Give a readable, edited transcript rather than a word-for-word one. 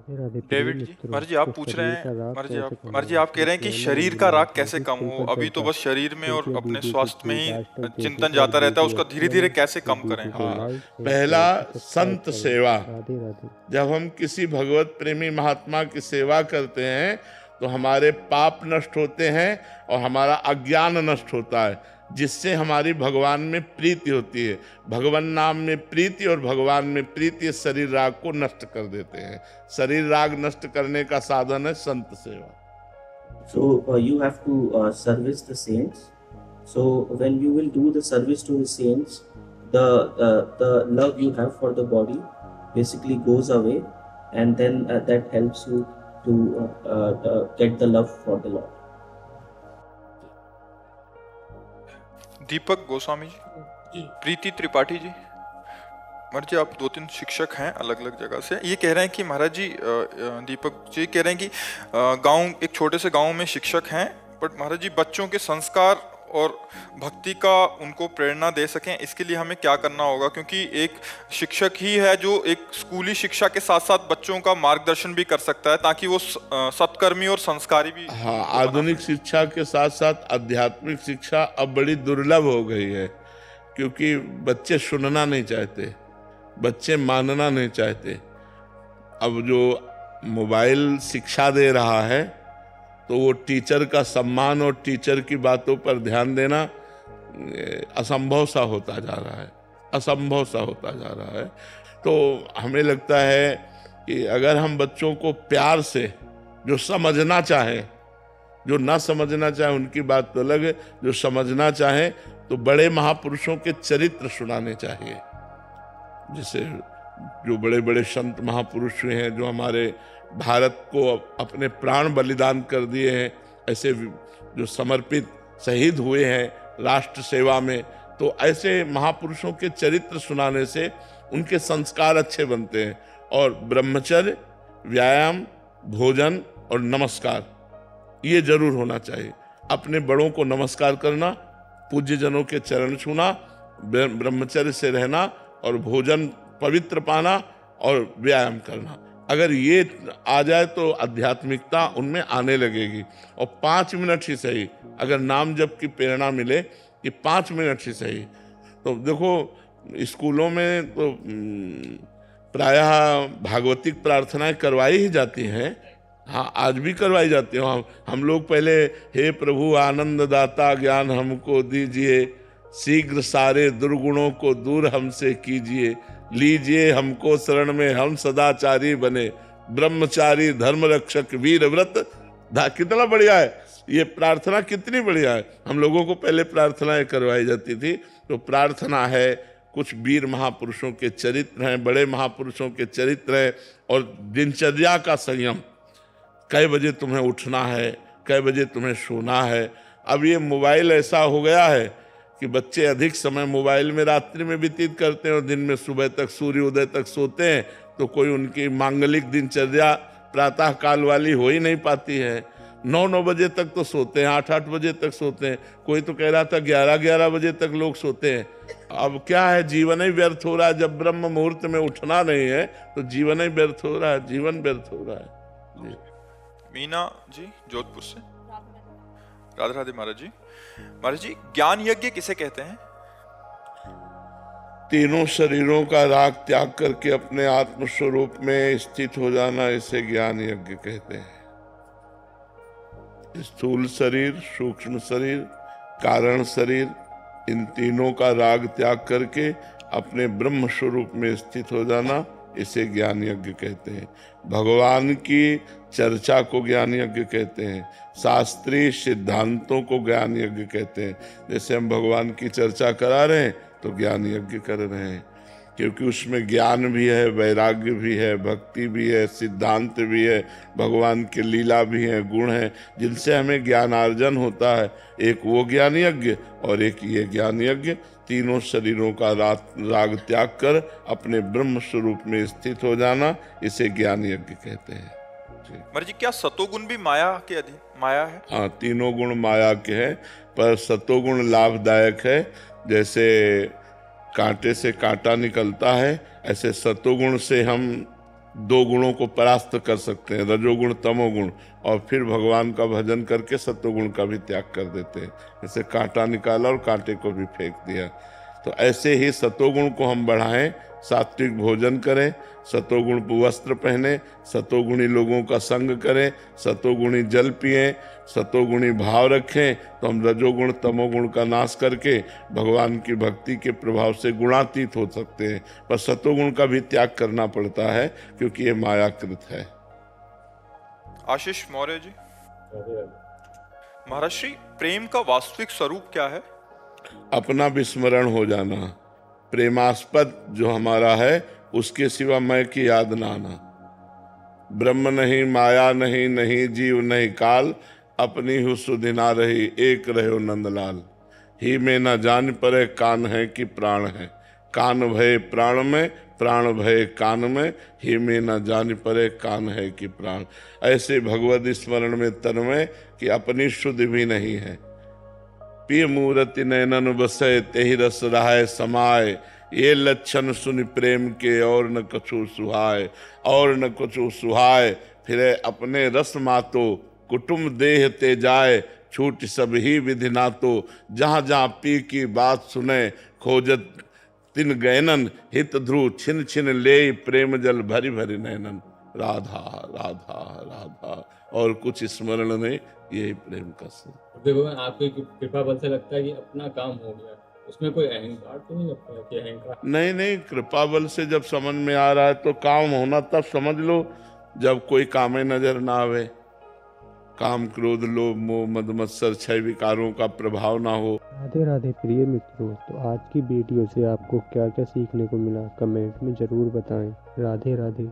David जी, महाराज जी आप पूछ रहे हैं, महाराज जी आप कह रहे हैं कि शरीर का राग कैसे कम हो। अभी तो बस शरीर में और अपने स्वास्थ्य में ही चिंतन जाता रहता है, उसका धीरे धीरे कैसे कम करें। हाँ, पहला संत सेवा। जब हम किसी भगवत प्रेमी महात्मा की सेवा करते हैं तो हमारे पाप नष्ट होते हैं और हमारा अज्ञान नष्ट होता है, जिससे हमारी भगवान में प्रीति होती है। भगवान नाम में प्रीति और भगवान में प्रीति शरीर राग को नष्ट कर देते हैं। शरीर राग नष्ट करने का साधन है संत सेवा। So you have to service the saints. So when you will do the service to the saints, the love you have for the body basically goes away, and then that helps you to get the love for the Lord. दीपक गोस्वामी जी, प्रीति त्रिपाठी जी, महाराज जी आप 2-3 शिक्षक हैं अलग अलग जगह से। ये कह रहे हैं कि महाराज जी, दीपक जी कह रहे हैं कि गांव, एक छोटे से गांव में शिक्षक हैं, बट महाराज जी बच्चों के संस्कार और भक्ति का उनको प्रेरणा दे सकें, इसके लिए हमें क्या करना होगा? क्योंकि एक शिक्षक ही है जो एक स्कूली शिक्षा के साथ साथ बच्चों का मार्गदर्शन भी कर सकता है, ताकि वो सत्कर्मी और संस्कारी भी। हाँ, आधुनिक शिक्षा के साथ साथ आध्यात्मिक शिक्षा अब बड़ी दुर्लभ हो गई है, क्योंकि बच्चे सुनना नहीं चाहते, बच्चे मानना नहीं चाहते। अब जो मोबाइल शिक्षा दे रहा है तो वो टीचर का सम्मान और टीचर की बातों पर ध्यान देना असंभव सा होता जा रहा है, असंभव सा होता जा रहा है। तो हमें लगता है कि अगर हम बच्चों को प्यार से, जो समझना चाहें, जो ना समझना चाहे उनकी बात तो अलग है, जो समझना चाहें तो बड़े महापुरुषों के चरित्र सुनाने चाहिए। जैसे जो बड़े बड़े संत महापुरुष हुए हैं, जो हमारे भारत को अपने प्राण बलिदान कर दिए हैं, ऐसे जो समर्पित शहीद हुए हैं राष्ट्र सेवा में, तो ऐसे महापुरुषों के चरित्र सुनाने से उनके संस्कार अच्छे बनते हैं। और ब्रह्मचर्य, व्यायाम, भोजन और नमस्कार, ये जरूर होना चाहिए। अपने बड़ों को नमस्कार करना, पूज्य जनों के चरण छूना, ब्रह्मचर्य से रहना और भोजन पवित्र पाना और व्यायाम करना। अगर ये आ जाए तो आध्यात्मिकता उनमें आने लगेगी। और 5 मिनट ही सही, अगर नाम जप की प्रेरणा मिले कि 5 मिनट ही सही। तो देखो स्कूलों में तो प्रायः भागवतिक प्रार्थनाएं करवाई ही जाती हैं। हाँ, आज भी करवाई जाती हैं। हम लोग पहले हे प्रभु आनंद दाता ज्ञान हमको दीजिए, शीघ्र सारे दुर्गुणों को दूर हमसे कीजिए, लीजिए हमको शरण में हम सदाचारी बने, ब्रह्मचारी धर्म रक्षक वीर व्रत। कितना बढ़िया है ये प्रार्थना, कितनी बढ़िया है। हम लोगों को पहले प्रार्थनाएं करवाई जाती थी। तो प्रार्थना है, कुछ वीर महापुरुषों के चरित्र हैं, बड़े महापुरुषों के चरित्र हैं, और दिनचर्या का संयम। कै बजे तुम्हें उठना है, कै बजे तुम्हें सोना है। अब ये मोबाइल ऐसा हो गया है कि बच्चे अधिक समय मोबाइल में रात्रि में व्यतीत करते हैं और दिन में सुबह तक, सूर्योदय तक सोते हैं। तो कोई उनकी मांगलिक दिनचर्या प्रातः काल वाली हो ही नहीं पाती है। 9-9 बजे तक तो सोते हैं, 8-8 बजे तक सोते हैं। कोई तो कह रहा था 11-11 बजे तक लोग सोते हैं। अब क्या है, जीवन ही व्यर्थ हो रहा है। जब ब्रह्म मुहूर्त में उठना नहीं है तो जीवन ही व्यर्थ हो रहा है, जीवन व्यर्थ हो रहा है। जी। मीना जी जोधपुर से। राधे राधे महाराज जी। महाराज जी ज्ञान यज्ञ किसे कहते हैं? तीनों शरीरों का राग त्याग करके अपने आत्म स्वरूप में स्थित हो जाना, इसे ज्ञान यज्ञ कहते हैं। स्थूल शरीर, सूक्ष्म शरीर, कारण शरीर, इन तीनों का राग त्याग करके अपने ब्रह्म स्वरूप में स्थित हो जाना, इसे ज्ञान यज्ञ कहते हैं। भगवान की चर्चा को ज्ञान यज्ञ कहते हैं। शास्त्रीय सिद्धांतों को ज्ञान यज्ञ कहते हैं। जैसे हम भगवान की चर्चा करा रहे हैं तो ज्ञान यज्ञ कर रहे हैं, क्योंकि उसमें ज्ञान भी है, वैराग्य भी है, भक्ति भी है, सिद्धांत भी है, भगवान के लीला भी है, गुण है, जिनसे हमें ज्ञानार्जन होता है। एक वो ज्ञान यज्ञ और एक ये ज्ञान यज्ञ। तीनों शरीरों का राग त्याग कर अपने ब्रह्म स्वरूप में स्थित हो जाना, इसे ज्ञान यज्ञ कहते हैं। महाराज जी क्या सतोगुण भी माया के अधीन, माया है? हाँ, तीनों गुण माया के हैं, पर सतोगुण लाभदायक है। जैसे कांटे से कांटा निकलता है, ऐसे सतोगुण से हम दो गुणों को परास्त कर सकते हैं, रजोगुण तमोगुण, और फिर भगवान का भजन करके सत्वगुण का भी त्याग कर देते हैं। जैसे कांटा निकाला और कांटे को भी फेंक दिया। तो ऐसे ही सतोगुण को हम बढ़ाएं, सात्विक भोजन करें, सतोगुण वस्त्र पहने, सतोगुणी लोगों का संग करें, सतोगुणी जल पिएं, सतोगुणी भाव रखें, तो हम रजोगुण तमोगुण का नाश करके भगवान की भक्ति के प्रभाव से गुणातीत हो सकते हैं। पर सतोगुण का भी त्याग करना पड़ता है, क्योंकि ये मायाकृत है। आशीष मौर्य जी। महाराज श्री, प्रेम का वास्तविक स्वरूप क्या है? अपना विस्मरण हो जाना, प्रेमास्पद जो हमारा है उसके सिवा मैं की याद ना आना। ब्रह्म नहीं, माया नहीं, नहीं जीव नहीं काल, अपनी हु सुधि ना रही, एक रहो नंदलाल। ही में न जान परे कान है कि प्राण है, कान भय प्राण में, प्राण भय कान में, ही में न जान परे कान है कि प्राण। ऐसे भगवत स्मरण में तन्मय कि अपनी शुद्धि भी नहीं है। पिय मूर्ति नैनन बसे, तेहि रस रहाय समाय, ये लक्षण सुन प्रेम के और न कछु सुहाय, और न कछु सुहाय। फिर अपने रस मातो, कुटुंब देह ते जाए, छूट सब ही विधि नातो। जहाँ जहाँ पी की बात सुने, खोजत तिन गैनन, हित ध्रुव छिन छिन ले, प्रेम जल भरी भरी नैनन। राधा राधा राधा, और कुछ स्मरण नहीं, यही प्रेम का स्वरूप। देखो, आपकी कृपा बल से लगता है कि अपना काम हो गया, उसमें कोई अहंकार तो नहीं लगता है कि अहंकार? नहीं नहीं, कृपा बल से जब समझ में आ रहा है तो काम होना तब समझ लो जब कोई कामे नजर ना आवे, काम क्रोध लोभ मोह मद मत्सर छह विकारों का प्रभाव ना हो। राधे राधे प्रिय मित्रों, तो आज की वीडियो से आपको क्या क्या सीखने को मिला कमेंट में जरूर बताएं। राधे राधे।